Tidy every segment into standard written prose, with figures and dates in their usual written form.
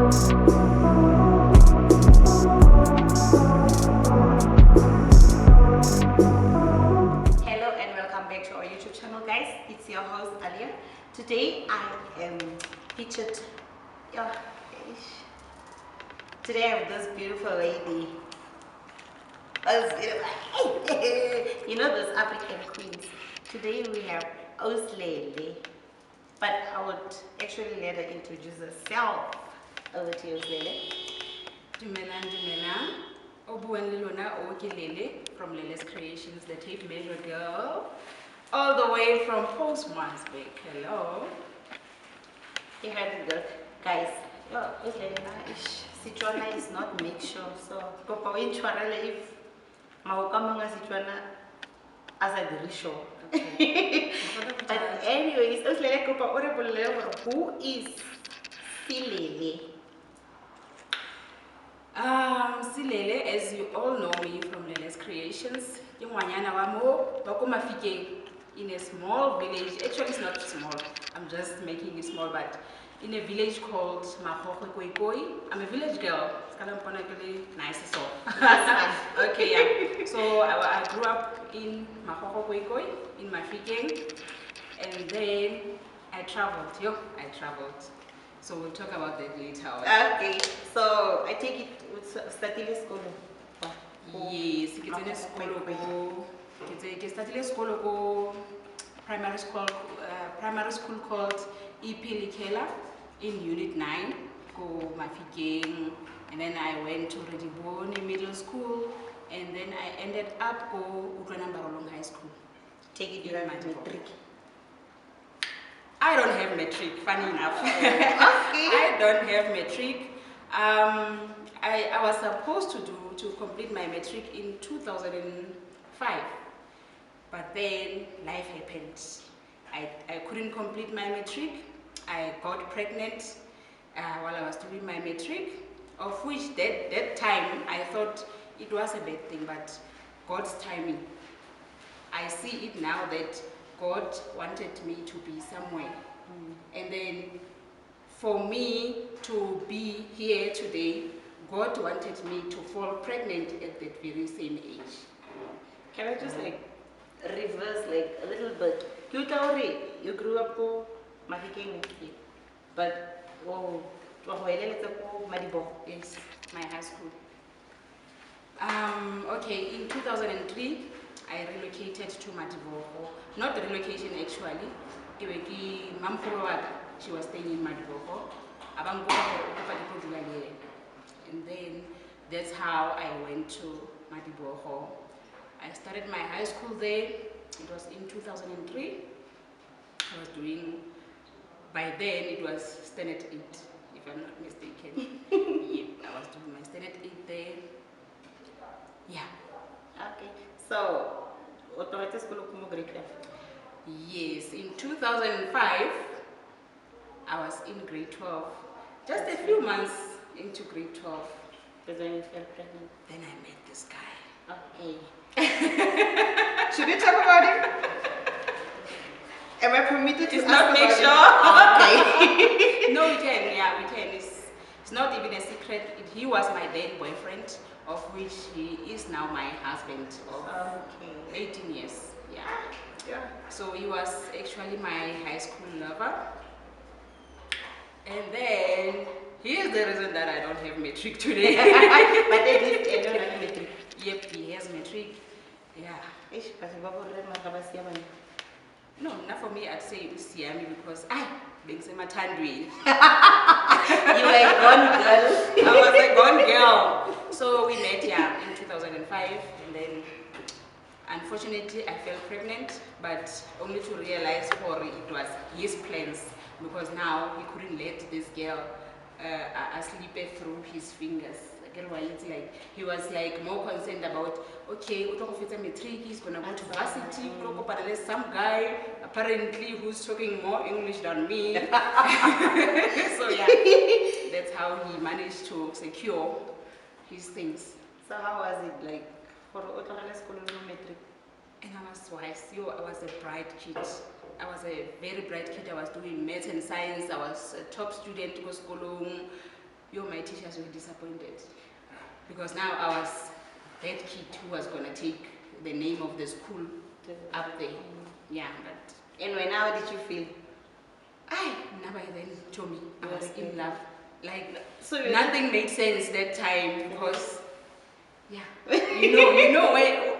Hello and welcome back to our YouTube channel, guys. It's your host Alia. Today I am featured. Yeah, today I have this beautiful lady. You know those African queens. Today we have Lele, but I would actually let her introduce herself. Over to you, Lele. Dumelang. Obuan Lona Lele from Lele's Creations, the tape measure girl, all the way from Postmansbeck. Hello. You heard it, girl. Guys. Oh, okay. Sichuana is not mixture, so Papa win chwarele if Maukamanga Sichuana as a very show. But anyways, who is Silele? Silele, as you all know me from Lele's Creations, Yungwanyana Wamo, Bakumafike, in a small village. Actually, it's not small. I'm just making it small, but in a village called Mahokoikoikoi. I'm a village girl. Nice so. Okay, yeah. So I grew up in Mahokoikoikoi, in Mafikeng, and then I traveled. So we'll talk about that later on. Okay, so I take it with Statile School. Yes, it's in a school. It's started a school primary school called EP Likela in Unit 9, go Mafikeng, and then I went to Redibone Middle School, and then I ended up go Utwanambarolong High School. Take it, you have matric. I don't have metric, funny enough. Okay. I don't have metric. I was supposed to complete my metric in 2005, but then life happened. I couldn't complete my metric. I got pregnant while I was doing my metric, of which that time I thought it was a bad thing, but God's timing. I see it now that God wanted me to be somewhere. And then for me to be here today, God wanted me to fall pregnant at that very same age. Can I just reverse a little bit? You grew up in Mafikeng, but Yes, my high school. Okay, in 2003, I relocated to Madiboko. Not the relocation actually. She was staying in Madiboko. And then that's how I went to Madiboko. I started my high school there. It was in 2003. I was doing, by then it was standard 8, if I'm not mistaken. Yep, I was doing my standard 8 there. Yeah. Okay, so what was school grade 12? Yes, in 2005, I was in grade 12. Just a few months into grade 12. That's when you fell pregnant. Then I met this guy. Okay. Should we talk about it? Am I permitted to not make sure? Okay. No, we can. Yeah, we can. It's not even a secret. He was my then boyfriend, of which he is now my husband of 18 years. Yeah. Yeah. So he was actually my high school lover. And then here's the reason that I don't have metric today. But at least I don't have metric. Yep, he has metric. Yeah. No, not for me. I'd say Siami because being Sematandwi. You were a gone girl. I was a gone girl. So we met in 2005, and then unfortunately I fell pregnant, but only to realize it was his plans, because now he couldn't let this girl slip through his fingers. He was more concerned about, okay, matric, he's gonna go to varsity, there's some guy apparently who's talking more English than me. So yeah, that's how he managed to secure his things. So how was it for school metric? And I was wise. I was a bright kid. I was a very bright kid. I was doing math and science. I was a top student in school. my teachers were disappointed. Because now I was that kid who was going to take the name of the school up there. Yeah, but... And how did you feel? Never then told me I was in love. Like, so nothing made sense that time because, yeah, you know when...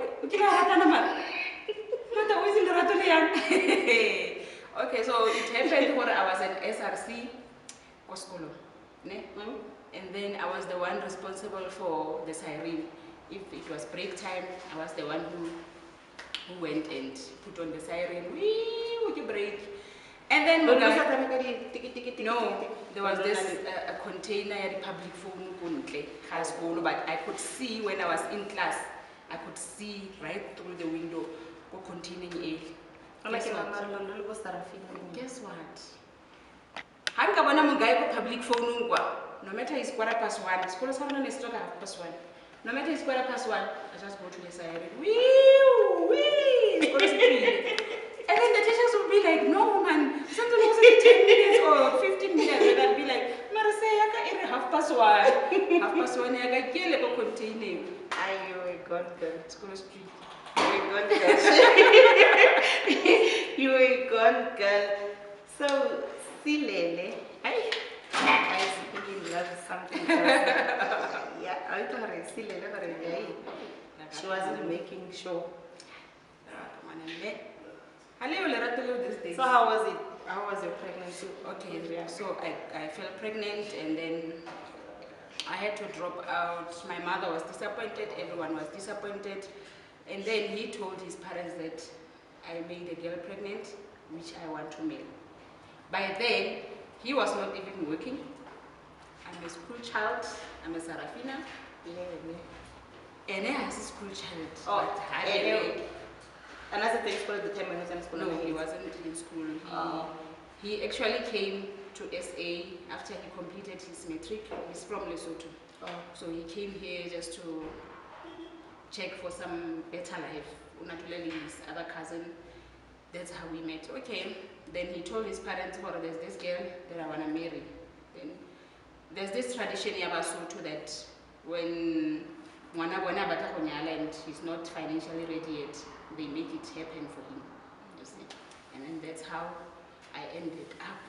Okay, so it happened when I was at SRC, Sonolo, and then I was the one responsible for the siren. If it was break time, I was the one who went and put on the siren. Wee, would you break? And then no, there was this a container at the public phone, but I could see when I was in class. I could see right through the window containing a. Guess what? I'm going to public phone. No matter it's 1:15, school is having a stroke at 1:30. No matter it's 1:15, I just go to the siren. Wee! And then the teachers would be like, no man, something was 10 minutes or 15 minutes. And I'd be like, Marasayaka, 1:30. 1:30, I got kill a containing. You a good girl. School street. You a good girl. You a good girl. So, see Lele. I speak in love with something else. Yeah, I told her, see Lele, but she wasn't making sure. So how was it? How was your pregnancy? Okay, so I fell pregnant and then I had to drop out. My mother was disappointed, everyone was disappointed. And then he told his parents that I made a girl pregnant, which I want to marry. By then, he was not even working. I'm a school child, I'm a Sarafina. And I was a school child. Oh, and that's the thing school at the time when he was in school? No, he wasn't in school. He actually came to SA after he completed his matric. He's from Lesotho. So he came here just to check for some better life. Unatuleli, his other cousin. That's how we met. Okay. Then he told his parents, well, there's this girl that I want to marry. Then there's this tradition in Lesotho that when and he's not financially ready yet, they make it happen for him. You see? And then that's how I ended up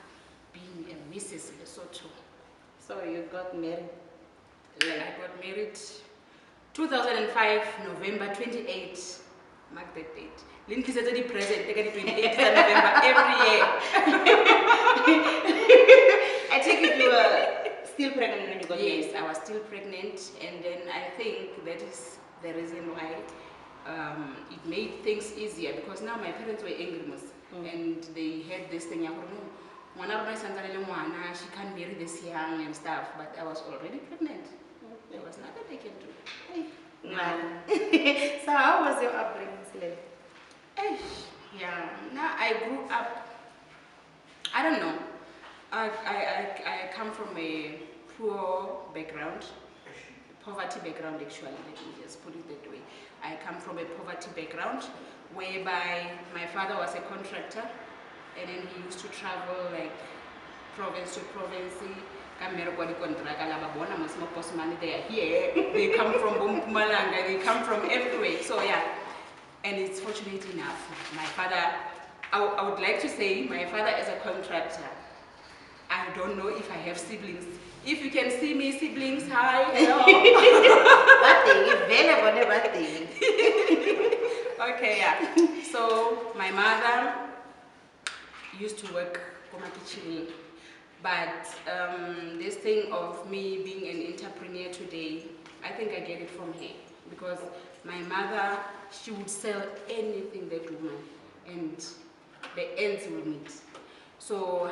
being a Mrs. Lesotho. So you got married? I got married 2005, November 28th. Mark that date. Linky said the present, take it 28th November every year. I take it you were still pregnant when you got married? Yes, I was still pregnant, and then I think that is the reason why it made things easier, because now my parents were angry, and they had this thing, she can't marry this young and stuff, but I was already pregnant. There was nothing they can do. So how was your upbringing, Lele? Yeah, now I grew up, I don't know, I come from a poor background, poverty background actually, let me just put it that way. I come from a poverty background whereby my father was a contractor, and then he used to travel like province to province. They are here, they come from Mpumalanga, they come from everywhere. So yeah, and it's fortunate enough. My father, I would like to say my father is a contractor. I don't know if I have siblings. If you can see me, siblings, hi, hello. Okay, yeah. So my mother used to work for my kitchen. But this thing of me being an entrepreneur today, I think I get it from her. Because my mother, she would sell anything that woman, and the ends will meet. So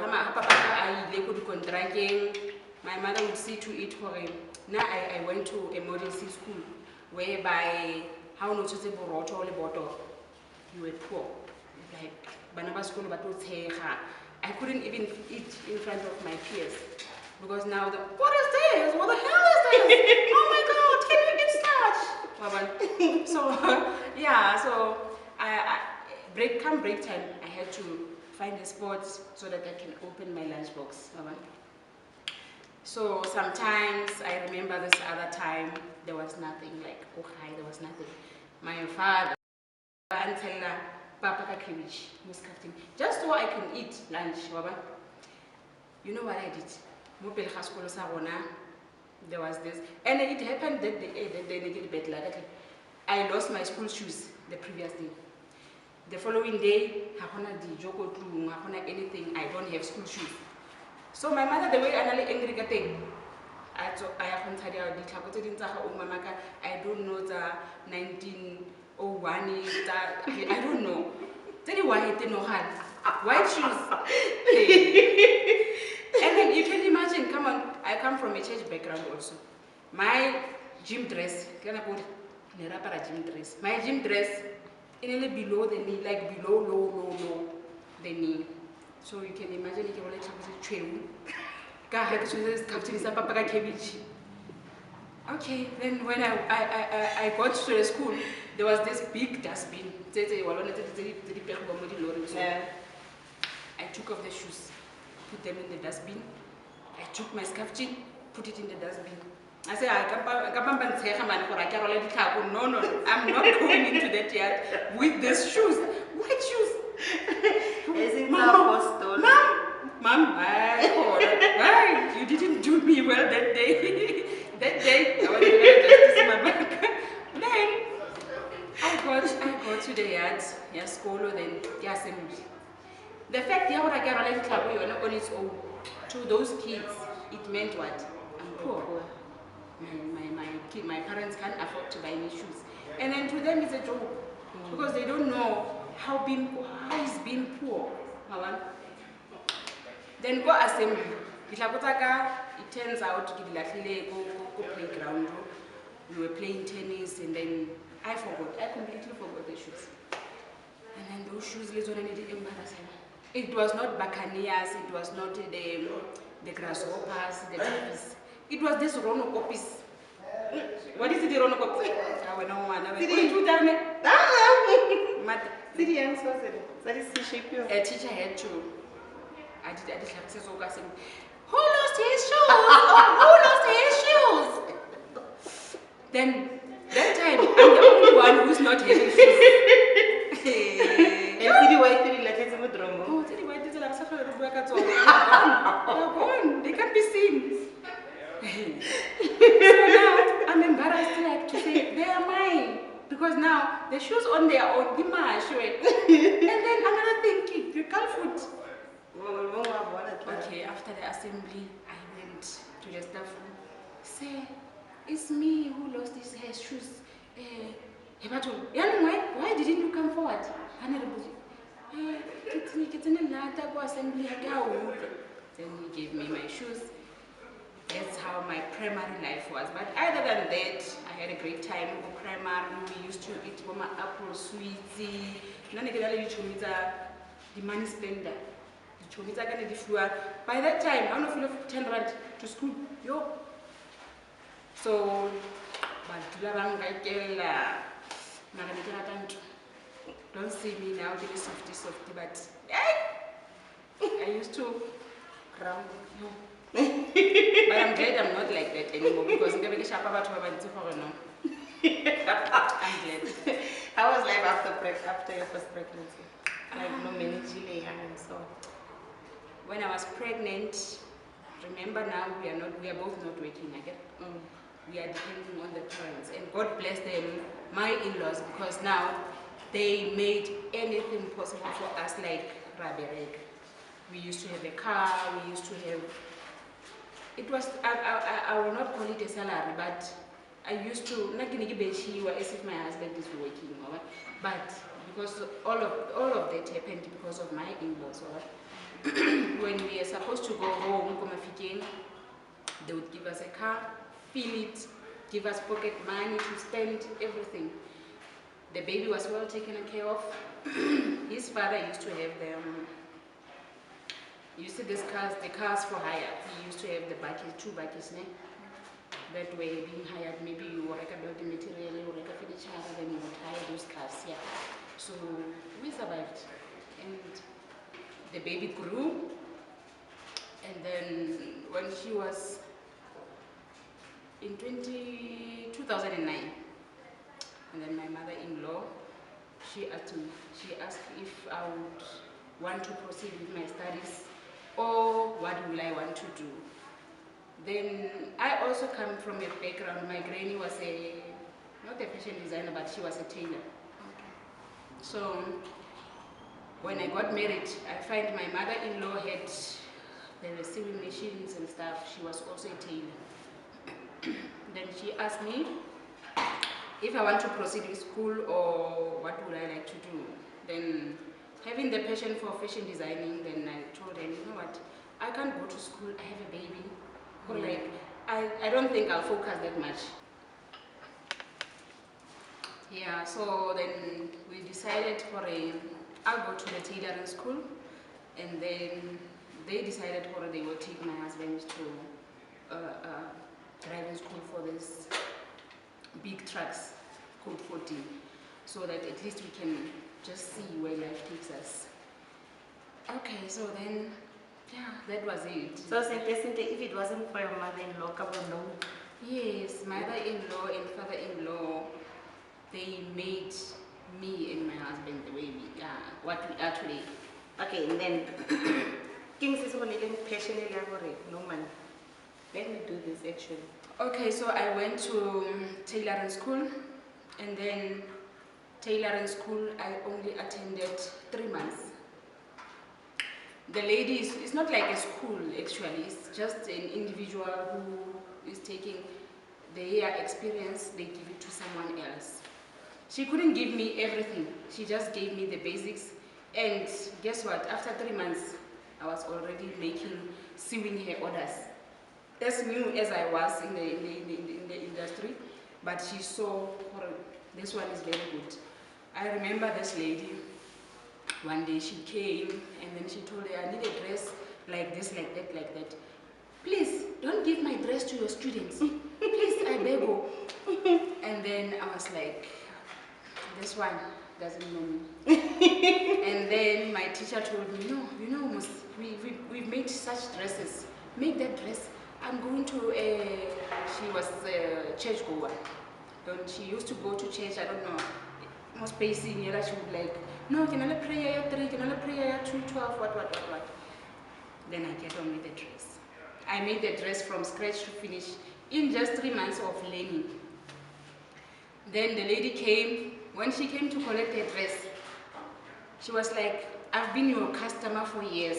my mother would see to it for him. Now I went to a model C school whereby how not to say you were poor. Like I couldn't even eat in front of my peers, because now what is this? What the hell is this? Oh my God, can you eat starch? So yeah, so come break time, I had to find a spot so that I can open my lunchbox. So sometimes I remember this other time there was nothing, like oh hi, there was nothing. My father until papa ka cabbage muskafting just so I can eat lunch. Waba. You know what I did? Mo pele ga sekolo sa rona, there was this, and it happened that day I lost my school shoes the previous day. The following day, hakuna dijo ko tlung, hakuna anything. I don't have school shoes. So my mother, the way I'm angry ka teng, I don't know the 1901, I don't know. Tell you why I no had white shoes. And then you can imagine, come on, I come from a church background also. My gym dress, can I put gym dress? My gym dress, in below the knee, like below, low the knee. So you can imagine it like okay, then when I got to the school, there was this big dustbin. Yeah. I took off the shoes, put them in the dustbin. I took my scarf, put it in the dustbin. I said, no, I'm not going into that yard with these shoes. White shoes. Mom, you didn't do me well that day. That day, I was just my back. Then I got to the yard, school, then the assembly. The fact that I get on its own, to those kids, it meant what? I'm poor. My parents can't afford to buy me shoes. And then to them it's a joke. Because they don't know how is being poor. Then go assembly. It turns out go playground. We were playing tennis and then I completely forgot the shoes. And then those shoes later on it embarrassing. It was not Buccaneers, it was not the grasshoppers, the babies. It was this ronocopis. What is it, the ronocopis? I don't know. A teacher had to. I did have to say, who lost his shoes? Who lost his shoes? Then that time I'm the only one who's not having shoes. They can't be seen. So now I'm embarrassed to say they are mine. Because now the shoes on their own, and then another thing, you can't foot. Okay, after the assembly, I went to the staff room. Say, it's me who lost his shoes. Why didn't you come forward? Then he gave me my shoes. That's how my primary life was. But other than that, I had a great time over primary. We used to eat apple sweets. The money spender. By that time, I don't know if you 10 rand to school. Yo. So, don't see me now getting softy, but I used to round. No. But I'm glad I'm not like that anymore because I'm glad. How was life after your first pregnancy? Like no many chile and so. When I was pregnant, remember now we are both not working again. We are depending on the parents, and God bless them, my in-laws, because now they made anything possible for us, like Rabereg. We used to have a car, we used to have, it was, I will not call it a salary, but I used to, as if my husband is working, but because all of that happened because of my in-laws. When we are supposed to go home, they would give us a car, fill it, give us pocket money to spend everything. The baby was well taken care of. His father used to have them. You see these cars, the cars for hire. He used to have the buckets, 2 buckets, that way being hired. Maybe you work about the material, you work for the child, then you would hire those cars. Yeah. So we survived, and the baby grew. And then when she was in 2009. And then my mother-in-law, she asked if I would want to proceed with my studies or what will I want to do. Then I also come from a background, my granny was not a fashion designer, but she was a tailor. So when I got married, I find my mother-in-law had the sewing machines and stuff. She was also a tailor. Then she asked me if I want to proceed with school or what would I like to do. Then having the passion for fashion designing, then I told her, you know what, I can't go to school, I have a baby. Or like, I don't think I'll focus that much. Yeah, so then we decided I'll go to the tailoring school, and then they decided they will take my husband to driving school for this big trucks, code 14, so that at least we can just see where life takes us. Okay, so then, yeah, that was it. So simply, if it wasn't for your mother-in-law, no. Yes, mother-in-law and father-in-law, they made me and my husband the way we are, what we are today. Okay, and then King says passionately no man. Let me do this actually. Okay, so I went to tailoring school, and then tailoring school I only attended 3 months. The lady it's not like a school actually, it's just an individual who is taking their experience, they give it to someone else. She couldn't give me everything, she just gave me the basics, and guess what, after 3 months I was already sewing her orders. As new as I was in the industry, but she saw, this one is very good. I remember this lady, one day she came and then she told her, I need a dress like this, like that, like that. Please, don't give my dress to your students. Please, I beg you. And then I was like, this one doesn't know me. And then my teacher told me, no, you know, we've made such dresses. Make that dress. I'm going to she was a church goer. She used to go to church, I don't know, most pacing, she would like, no, can I pray at 3, can I pray at 2, 12, what. Then I get on with the dress. I made the dress from scratch to finish in just 3 months of learning. Then the lady came, when she came to collect her dress, she was like, I've been your customer for years,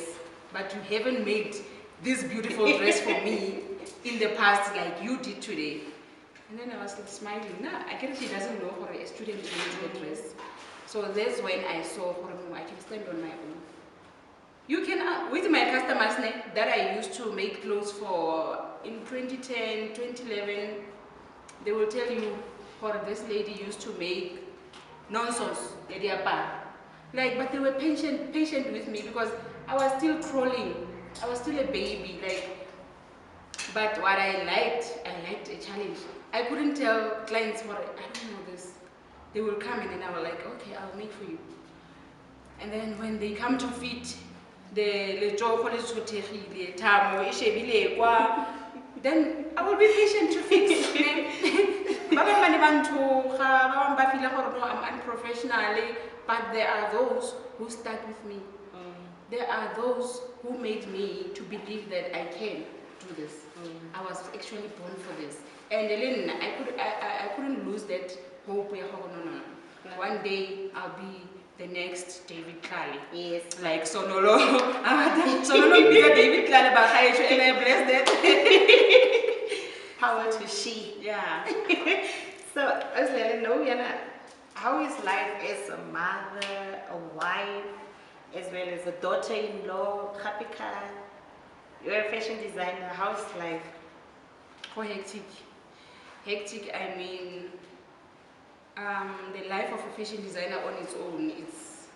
but you haven't made this beautiful dress for me in the past like you did today. And then I was like smiling. Nah, I guess she doesn't know for a student to make the dress. So that's when I saw I can stand on my own. You can, with my customers that I used to make clothes for in 2010, 2011, they will tell you, this lady used to make nonsense, like, but they were patient with me because I was still crawling. I was still a baby, like, but what I liked a challenge. I couldn't tell clients I don't know this. They will come and then I will like, okay, I'll make for you. And then when they come to fit, then I will be patient to fix. I'm unprofessional, but there are those who stuck with me. There are those who made me to believe that I can do this. I was actually born for this. And then I couldn't lose that hope. No. One day I'll be the next David Kali. Yes. Like Sonolo. Sonolo be the David Kali, but I bless that. Power to she. Yeah. So, as Lele know, how is life as a mother, a wife, as well as a daughter-in-law, Kapika? You're a fashion designer. How's life? Oh, hectic. Hectic, I mean, the life of a fashion designer on its own, it's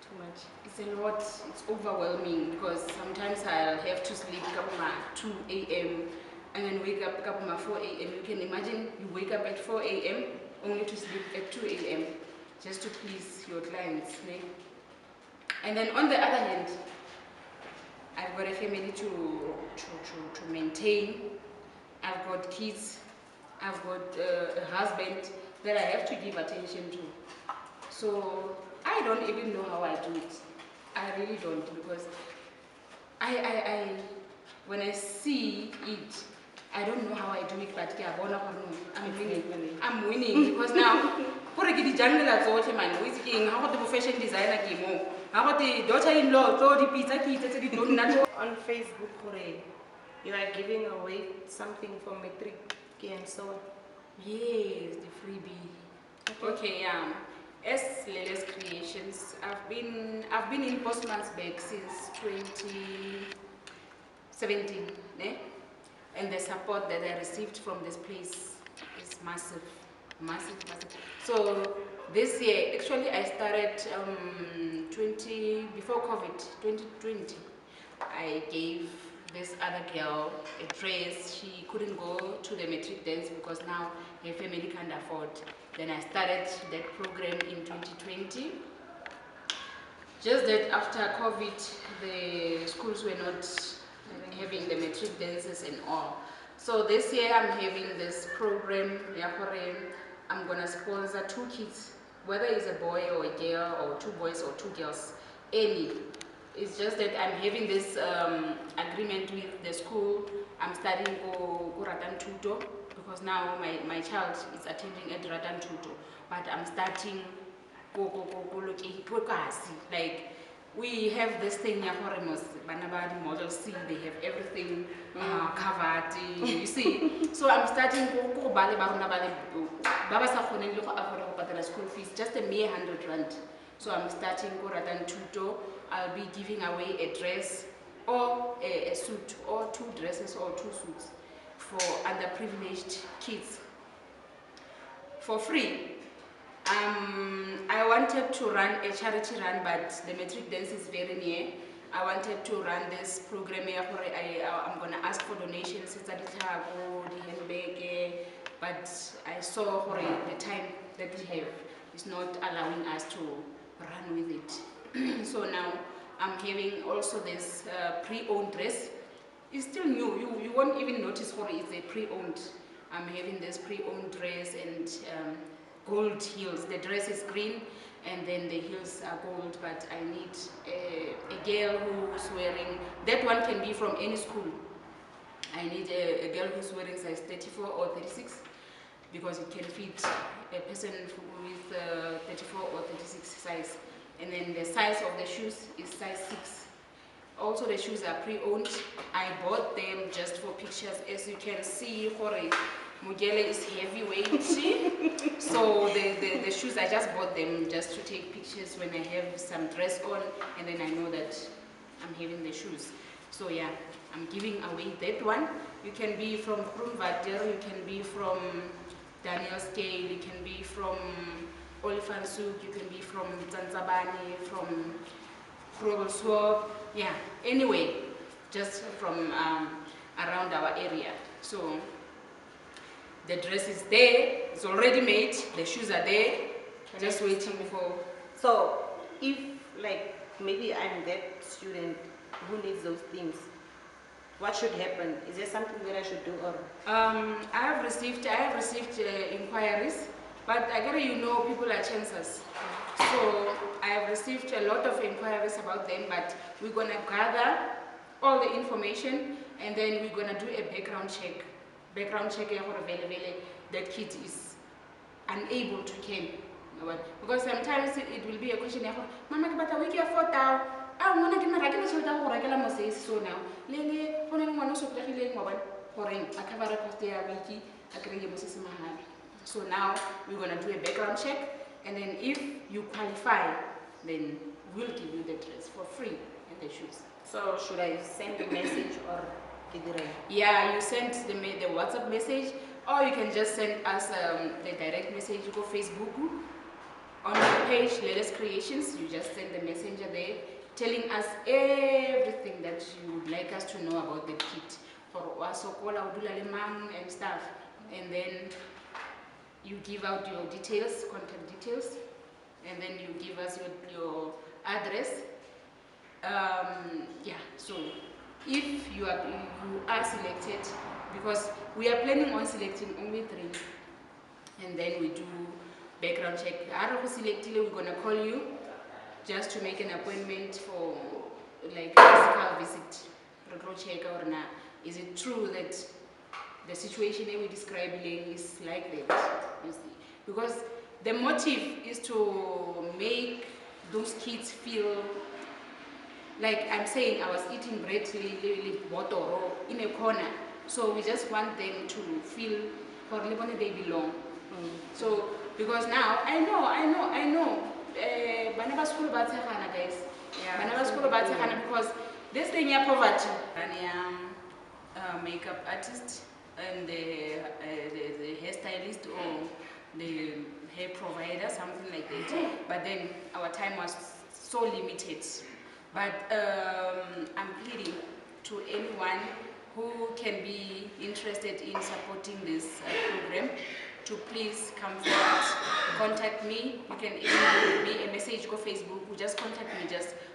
Too much. It's a lot, it's overwhelming because sometimes I'll have to sleep at 2 a.m. and then wake up at 4 a.m. You can imagine you wake up at 4 a.m. only to sleep at 2 a.m. just to please your clients. And then on the other hand, I've got a family to maintain. I've got kids I've got a husband that I have to give attention to. So I don't even know how I do it. I really don't, because I when I see it, I don't know how I do it, but yeah, I'm winning. I'm winning because now, for the jungle at all, man, with king, how about the fashion designer came home? How about the daughter-in-law, throw the pizza kids, the donut? On Facebook, you are giving away something for metric and so on. Yes, the freebie. Okay, as Lele's Creations, I've been in Postman's Bag since 2017, eh? And the support that I received from this place is massive, massive, massive. So this year, actually, I started before COVID, 2020. I gave this other girl a dress. She couldn't go to the metric dance because now her family can't afford. Then I started that program in 2020. Just that after COVID, the schools were not having the metric dances and all. So this year I'm having this program. I'm gonna sponsor 2 kids, whether it's a boy or a girl, or 2 boys or 2 girls, any. It's just that I'm having this agreement with the school. I'm studying Ratan Tuto because now my child is attending at Ratan Tuto, but I'm starting like we have this thing Banabadi Model C, they have everything covered, you see. So I'm starting school fees, just a mere 100 rand. So I'm starting Ratan Tuto. I'll be giving away a dress or a suit, or 2 dresses or 2 suits for underprivileged kids for free. I wanted to run a charity run, but the metric dance is very near. I wanted to run this program. I'm going to ask for donations, the handbag, but I saw the time that we have is not allowing us to run with it. So now I'm having also this pre-owned dress. It's still new. You won't even notice it's a pre-owned. I'm having this pre-owned dress and gold heels. The dress is green and then the heels are gold, but I need a girl who's wearing, that one can be from any school. I need a girl who's wearing size 34 or 36 because it can fit a person with 34 or 36 size. And then the size of the shoes is size 6. Also the shoes are pre-owned. I bought them just for pictures. As you can see, Mugele is heavyweight. So the shoes, I just bought them just to take pictures when I have some dress on, and then I know that I'm having the shoes. So yeah, I'm giving away that one. You can be from Krumvader, you can be from Daniel Scale, you can be from Olifansuk, you can be from Zanzabani, from Krobelswap, yeah, anyway, just from around our area. So the dress is there, it's already made, the shoes are there, just waiting for. So if like maybe I'm that student who needs those things, what should happen? Is there something that I should do? Or I have received inquiries, but again, people are chances. So I have received a lot of inquiries about them, but we're gonna gather all the information and then we're gonna do a background check. That kid is unable to come. Because sometimes it will be a question, Mama, but we can afford now. I want to get my regular Moses so now. Lele, one also playing mobile for a cover of their wiki, a great Moses Mahal. So now we're going to do a background check, and then if you qualify, then we'll give you the dress for free and the shoes. So should I send a message or? Yeah, you send the WhatsApp message, or you can just send us the direct message. You go Facebook on the page Lele's Creations. You just send the messenger there, telling us everything that you would like us to know about the kit, and stuff. And then you give out your details, contact details, and then you give us your address. Yeah, so if you are selected, because we are planning on selecting only 3, and then we do background check. We're gonna call you just to make an appointment for like physical visit. Check or na. Is it true that the situation that we describe is like that? You see, because the motive is to make those kids feel like I'm saying I was eating bread bottle in a corner. So we just want them to feel for they belong. So because now I know Banaba school guys. Banaba school because this thing here poverty. And makeup artist and the hairstylist or the hair provider, something like that. But then our time was so limited. But I'm pleading to anyone who can be interested in supporting this program to please come forward, contact me. You can even leave me a message, go Facebook, just contact me,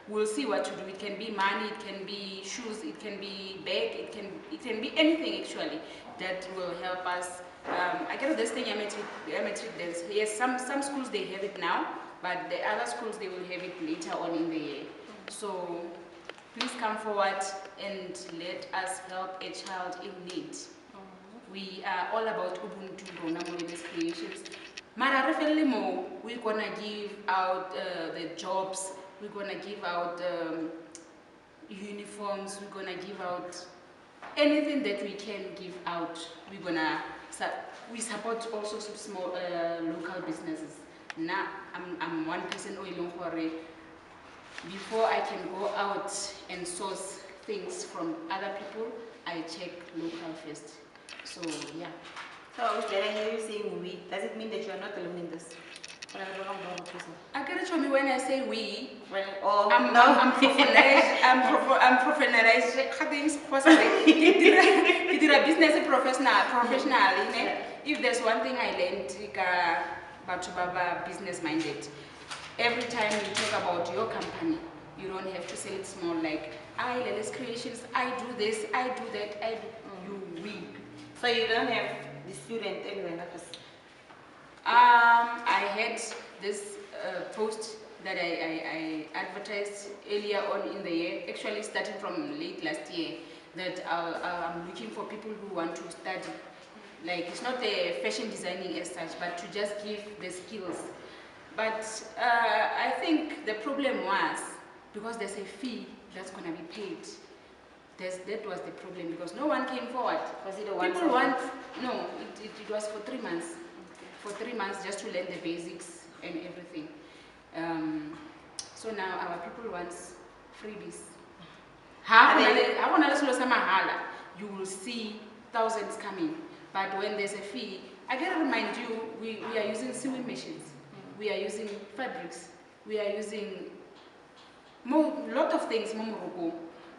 we'll see what to do. It can be money, it can be shoes, it can be bag, it can be anything actually that will help us. I get this thing, metric dance. Yes, some schools they have it now, but the other schools they will have it later on in the year. So please come forward and let us help a child in need. We are all about Ubuntu Lele's creations. We're gonna give out the jobs, we're gonna give out uniforms, we're gonna give out anything that we can give out. We support also some small local businesses. Now I'm one person before I can go out and source things from other people, I check local first. So yeah. So I hear you saying we. Does it mean that you are not alone in this? I gotta show me when I say we. Well, I'm professionalized. I'm professionalized. Business professional. If there's one thing I learned, Baba business minded. Every time you talk about your company, you don't have to say it small like Lele's creations. I do this. I do that. We. So you don't have the student anywhere else? I had this post that I advertised earlier on in the year, actually starting from late last year, that I'm looking for people who want to study. Like, it's not a fashion designing as such, but to just give the skills. But I think the problem was, because there's a fee that's going to be paid. That was the problem, because no one came forward. Was it a People want, no, it was for 3 months. For 3 months just to learn the basics and everything. So now our people want freebies. You will see thousands coming. But when there's a fee, I gotta remind you, we are using sewing machines. We are using fabrics. We are using lot of things,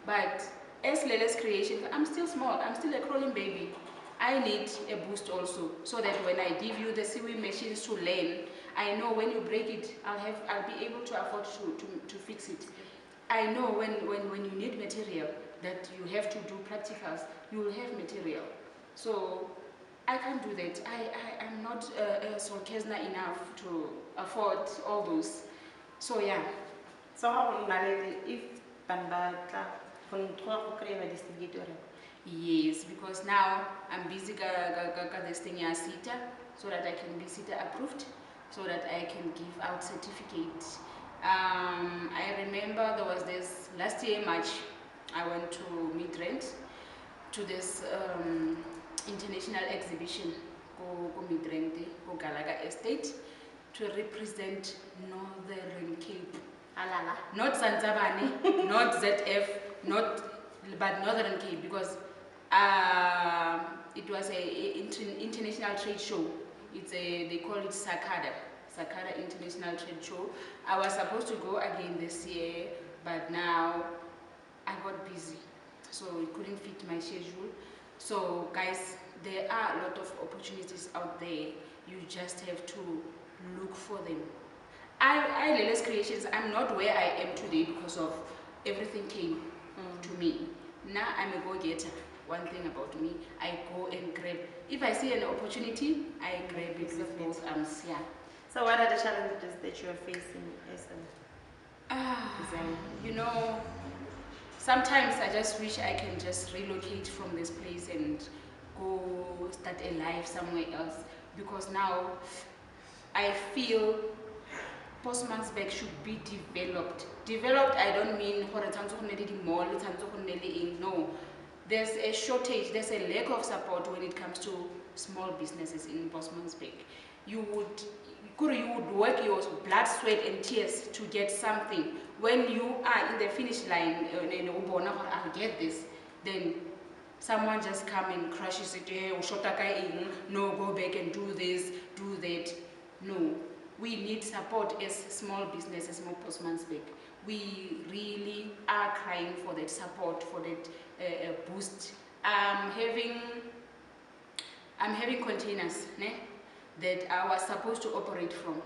but as Lele's creation, I'm still small. I'm still a crawling baby. I need a boost also, so that when I give you the sewing machines to learn, I know when you break it, I'll be able to afford to fix it. I know when you need material that you have to do practicals, you will have material. So I can't do that. I'm not Solkesna enough to afford all those. So yeah. So how if Yes, because now I'm busy this thing SITA, so that I can be SITA approved, so that I can give out certificates. I remember there was this last year March, I went to Midrand to this international exhibition go Midrand, go Galaga Estate, to represent Northern Cape. Alala. Not Sanzabani, not ZF, but Northern Cape, because it was a international trade show. They call it Sakada International Trade Show. I was supposed to go again this year, but now I got busy, so it couldn't fit my schedule. So guys, there are a lot of opportunities out there. You just have to look for them. Lele's creations, I'm not where I am today because of everything came to me. Now I'm a go-getter. One thing about me, I go and grab. If I see an opportunity, I grab it with both arms. Yeah. So what are the challenges that you are facing as a designer? You know, sometimes I just wish I can just relocate from this place and go start a life somewhere else, because now I feel Postmansberg should be developed. Developed, I don't mean mall, no. There's a shortage, there's a lack of support when it comes to small businesses in Postmansberg. You would work your blood, sweat and tears to get something. When you are in the finish line, I'll get this, then someone just come and crushes it, no, go back and do this, do that. No, we need support as small businesses, small Postmansberg. We really are crying for that support, for that boost. I'm having containers that I was supposed to operate from.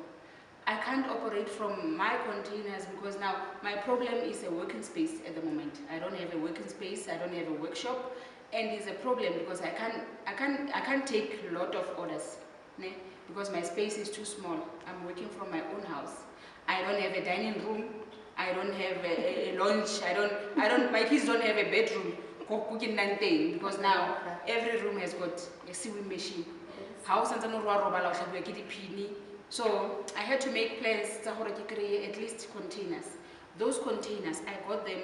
I can't operate from my containers because now my problem is a working space at the moment. I don't have a working space, I don't have a workshop, and it's a problem because I can't take a lot of orders because my space is too small. I'm working from my own house. I don't have a dining room, I don't have a lounge, my kids don't have a bedroom because now every room has got a sewing machine. So I had to make plans to create at least containers. Those containers, I got them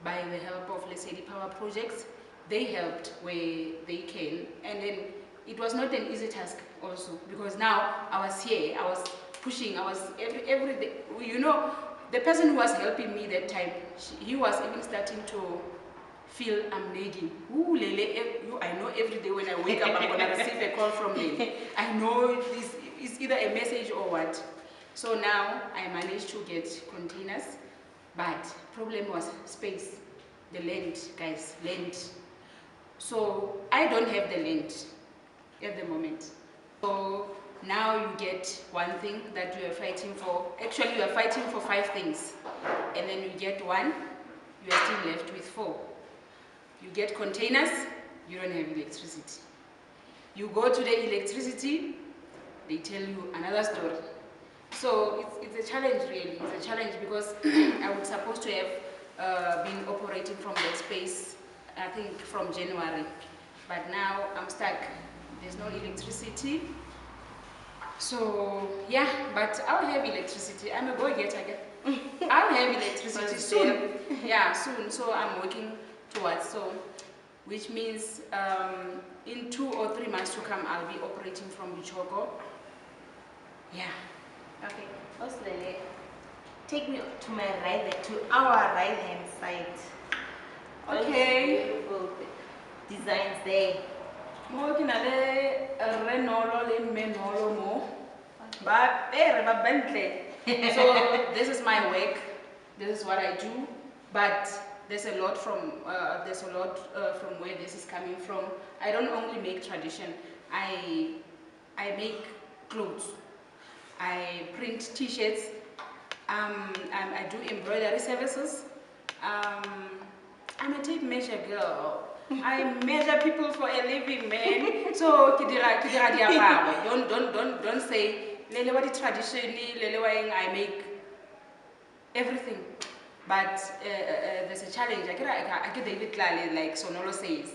by the help of, let's say, the power projects. They helped where they can, and then it was not an easy task also, because now I was here, I was pushing, I was every day. You know, the person who was helping me that time, he was even starting to feel I'm nagging. Ooh, Lele, I know every day when I wake up I'm gonna receive a call from Lele. I know this is either a message or what. So now I managed to get containers, but problem was space, the land, guys, land. So I don't have the land at the moment. So now you get one thing that you are fighting for. Actually, you are fighting for 5 things, and then you get one, you are still left with 4. You get containers, you don't have electricity. You go to the electricity, they tell you another story. So it's a challenge, really. It's a challenge because I was supposed to have been operating from that space, I think from January, but now I'm stuck. There's no electricity. So yeah, but I'll have electricity. I'm a go-getter again. I'll have electricity soon. Yeah, soon. So I'm working towards, so which means in 2 or 3 months to come I'll be operating from Bichoko. Yeah. Okay, also Lele, take me to my right, to our right hand side. Okay. Beautiful designs there. Mo ke na le renolo le menolo mo. Ba bentle. So this is my work. This is what I do, but there's a lot from where this is coming from. I don't only make tradition. I make clothes. I print T-shirts. I do embroidery services. I'm a tape measure girl. I measure people for a living, man. So don't say Lele what is tradition, Lele I make everything. But there's a challenge. I get David clearly, like Sonolo says.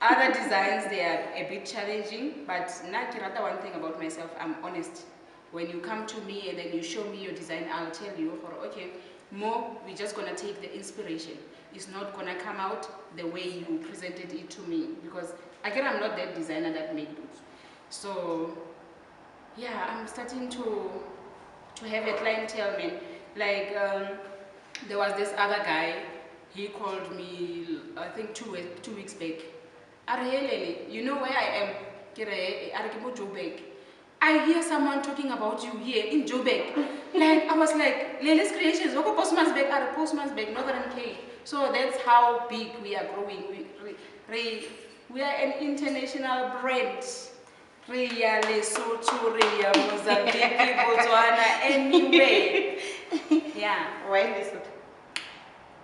Other designs, they are a bit challenging, but one thing about myself, I'm honest. When you come to me and then you show me your design, I'll tell you, okay, we're just gonna take the inspiration. It's not gonna come out the way you presented it to me, because again, I'm not that designer that made it. So yeah, I'm starting to have a clientele, man. Like there was this other guy, he called me, I think 2 weeks back. Lele, you know where I am? I hear someone talking about you here in Joburg. Like, I was like, Lele's Creations, Postmansberg, Northern Cape. So that's how big we are growing. We are an international brand. Ria, Lesotho, Ria, Mozambique, Botswana, anywhere. Yeah. Why Lesotho?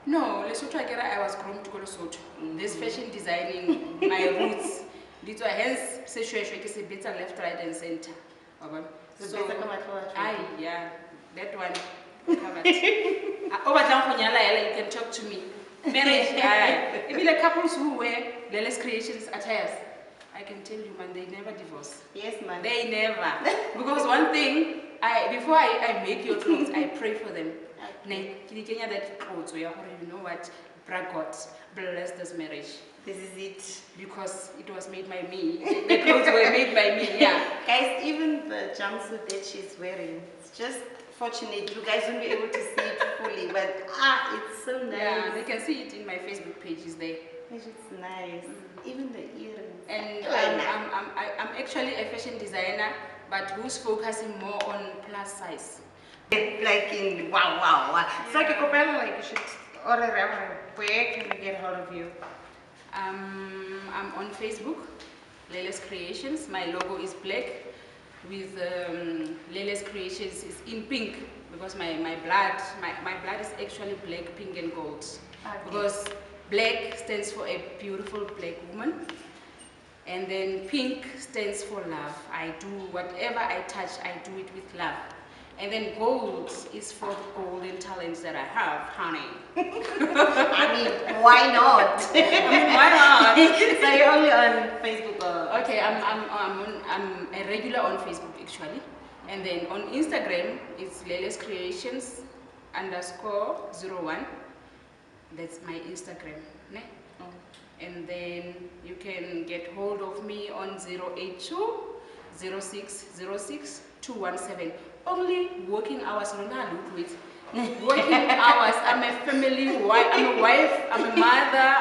No, Lesotho Akera, I was groomed to go to Lesotho. This fashion designing, my roots. These were hence, say better left, right, and center. So, yeah, that one covered. Over down you can talk to me. Marriage, even the couples who wear Lele's Creations attires, I can tell you, man, they never divorce. Yes, man. They never. Because one thing, before I make your clothes, I pray for them. That clothes, you know what? God bless this marriage. This is it. Because it was made by me. The clothes were made by me, yeah. Guys, even the jumpsuit that she's wearing, it's just fortunate. You guys won't be able to see it fully, but it's so nice. Yeah, they can see it in my Facebook pages there. It's nice. Even the earrings. And I'm actually a fashion designer, but who's focusing more on plus size. Like in wow. So like you should order where can we get hold of you? I'm on Facebook, Lele's Creations. My logo is black with Lele's Creations is in pink because my blood is actually black, pink and gold. Okay. Because black stands for a beautiful black woman, and then pink stands for love. I do whatever I touch, I do it with love. And then gold is for the golden talents that I have, honey. I mean, why not? Why not? So you're only on Facebook or? Okay, I'm a regular on Facebook actually. And then on Instagram, it's Lele's Creations _01. That's my Instagram. Ne? Oh. And then you can get hold of me on 082 0606 217. Only working hours, working hours. I'm a family wife, I'm a wife, I'm a mother,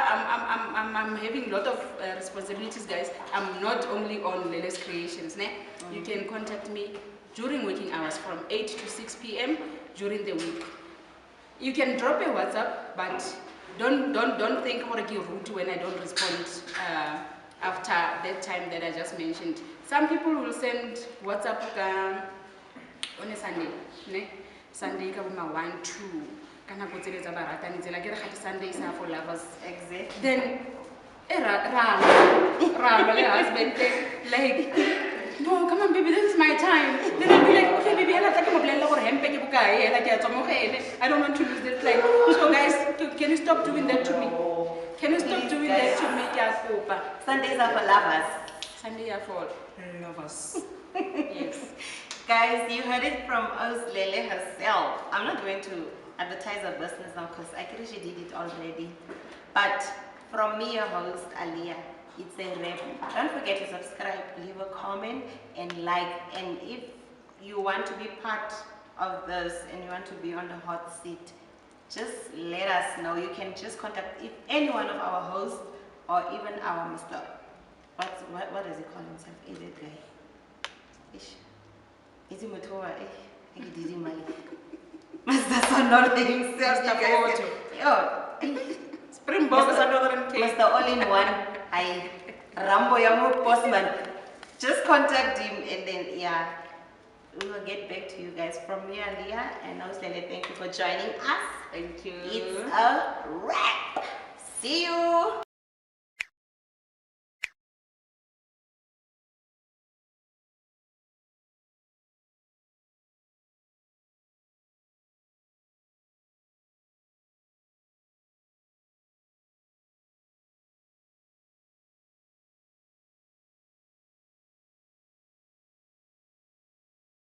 I'm having a lot of responsibilities, guys. I'm not only on Lele's Creations. Ne? You can contact me during working hours from 8 to 6 p.m. during the week. You can drop a WhatsApp, but don't think I'm rude when I don't respond after that time that I just mentioned. Some people will send WhatsApp on a Sunday, ne? Sunday ka boma 1, 2. Kana go tseletsa baratani tsela ke re ga Sundays are for lovers. Exactly. Then rama le husband like, no, come on baby, this is my time. Then I'll be like, okay baby, I don't want to lose that time. So guys, can you stop doing that to me? Can you stop doing that to me? Sundays are for lovers. Sundays are for lovers. Yes. Guys, you heard it from Lele herself. I'm not going to advertise her business now because I think she did it already. But from me, your host, Aliyah, it's a wrap. Don't forget to subscribe, leave a comment, and like. And if you want to be part of this and you want to be on the hot seat, just let us know. You can just contact any one of our hosts or even our Mr. What does he call himself? Is it guy? Is he Mutua? Mr. Sonolo himself. Mr. All-in-One. Rambo Yamu Postman. Just contact him and then we will get back to you guys. From me and Leah and Lele, thank you for joining us. Thank you. It's a wrap. See you.